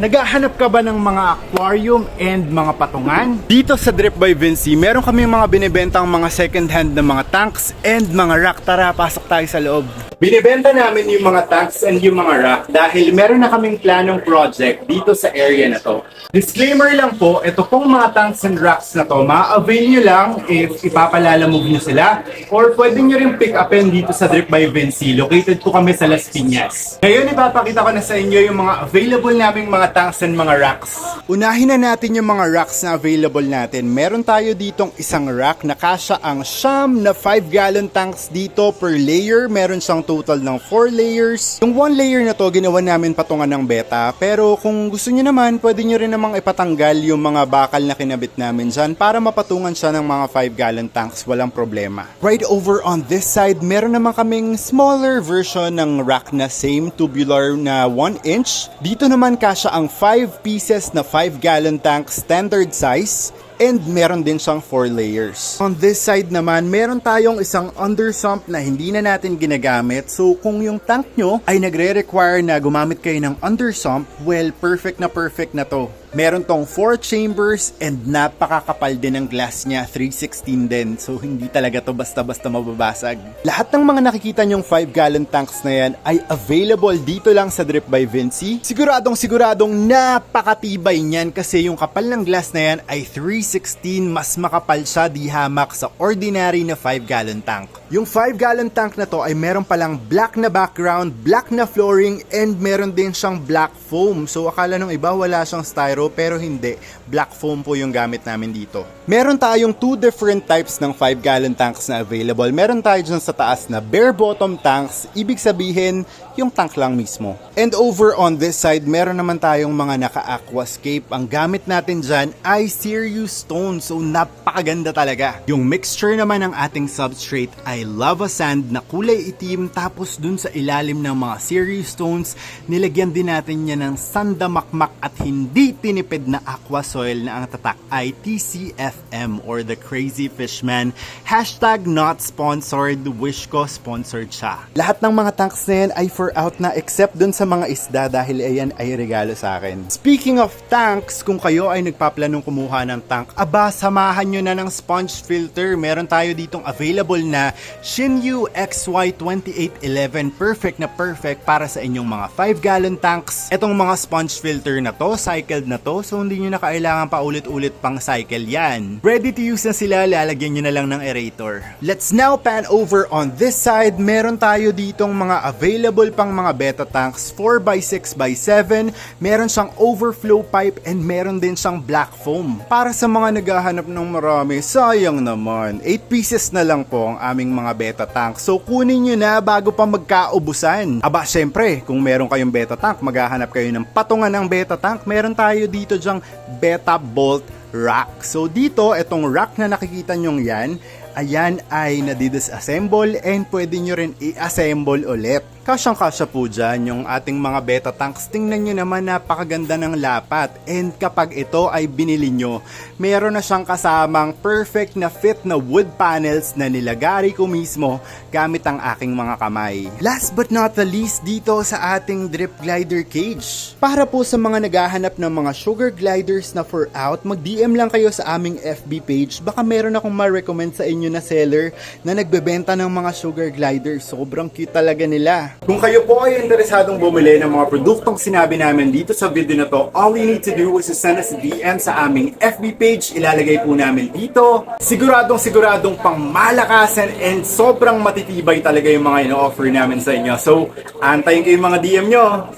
Naghahanap ka ba ng mga aquarium and mga patungan? Dito sa Drip by Vinci, meron kami mga binibentang mga second-hand na mga tanks and mga rack. Tara, pasok tayo sa loob. Binibenta namin yung mga tanks and yung mga rack dahil meron na kaming planong project dito sa area na to. Disclaimer lang po, ito pong mga tanks and racks na to, ma-avail nyo lang if ipapalalamove nyo sila or pwede nyo rin pick upin dito sa Drip by Vinci. Located po kami sa Las Piñas. Ngayon, ipapakita ko na sa inyo yung mga available naming mga tanks and mga racks. Unahin na natin yung mga racks na available natin. Meron tayo ditong isang rack na kasya ang siyam na 5-gallon tanks dito per layer. Meron siyang total ng 4 layers. Yung 1 layer na to, ginawa namin patungan ng beta. Pero kung gusto nyo naman, pwede nyo rin namang ipatanggal yung mga bakal na kinabit namin dyan para mapatungan siya ng mga 5-gallon tanks. Walang problema. Right over on this side, meron naman kaming smaller version ng rack na same tubular na 1 inch. Dito naman kasya ang 5 pieces na 5-gallon tank standard size. And meron din siyang 4 layers. On this side naman, meron tayong isang undersump na hindi na natin ginagamit. So kung yung tank nyo ay nagre-require na gumamit kayo ng undersump, well, perfect na to. Meron tong 4 chambers and napakakapal din ang glass niya, 316 din. So hindi talaga to basta-basta mababasag. Lahat ng mga nakikita nyong 5-gallon tanks na yan ay available dito lang sa Drip by Vinci. Siguradong napakatibay niyan kasi yung kapal ng glass na yan ay 316, mas makapal siya di hamak sa ordinary na 5-gallon tank. Yung 5-gallon tank na to ay meron palang black na background, black na flooring, and meron din siyang black foam. So akala nung iba wala siyang styro, pero hindi. Black foam po yung gamit namin dito. Meron tayong 2 different types ng 5-gallon tanks na available. Meron tayo dyan sa taas na bare bottom tanks, ibig sabihin yung tank lang mismo. And over on this side, meron naman tayong mga naka-aquascape. Ang gamit natin dyan ay Sirius stone, so napakaganda talaga. Yung mixture naman ng ating substrate ay lava sand na kulay itim, tapos dun sa ilalim ng mga Sirius stones, nilagyan din natin yan ng sandamakmak at hindi tinipid na aqua soil na ang tatak ay TCFM or the Crazy Fishman. Hashtag not sponsored, wish ko sponsored siya. Lahat ng mga tanks na yan ay for out na except dun sa mga isda dahil ayan ay regalo sa akin. Speaking of tanks, kung kayo ay nagpaplanong kumuha ng tank, aba, samahan nyo na ng sponge filter. Meron tayo ditong available na Shinyu XY2811, perfect na perfect para sa inyong mga 5-gallon tanks. Etong mga sponge filter na to, cycled na to, so hindi nyo na kailangan paulit-ulit pang cycle yan. Ready to use na sila, lalagyan nyo na lang ng aerator. Let's now pan over on this side. Meron tayo ditong mga available pang mga beta tanks, 4x6x7, meron siyang overflow pipe, and meron din siyang black foam. Para sa mga naghahanap ng marami, sayang naman, 8 pieces na lang po ang aming mga beta tank. So kunin nyo na bago pa magkaubusan. Aba, syempre, kung meron kayong beta tank, maghahanap kayo ng patungan ng beta tank, meron tayo dito dyang beta bolt rack. So dito, itong rack na nakikita nyong yan, ayan ay nadidisassemble and pwede nyo rin i-assemble ulit. Kasyang-kasya po dyan yung ating mga beta tanks. Tingnan nyo naman, napakaganda ng lapat. And kapag ito ay binili nyo, meron na siyang kasamang perfect na fit na wood panels na nilagari ko mismo gamit ang aking mga kamay. Last but not the least, dito sa ating drip glider cage. Para po sa mga naghahanap ng mga sugar gliders na for out, mag-DM lang kayo sa aming FB page. Baka meron akong ma-recommend sa inyo na seller na nagbebenta ng mga sugar gliders. Sobrang cute talaga nila. Kung kayo po ay interesadong bumili ng mga produktong sinabi namin dito sa video na to, all you need to do is to send us a DM sa aming FB page. Ilalagay po namin dito. Siguradong pang malakasan and sobrang matitibay talaga yung mga ino-offer namin sa inyo. So, antayin ko yung mga DM nyo.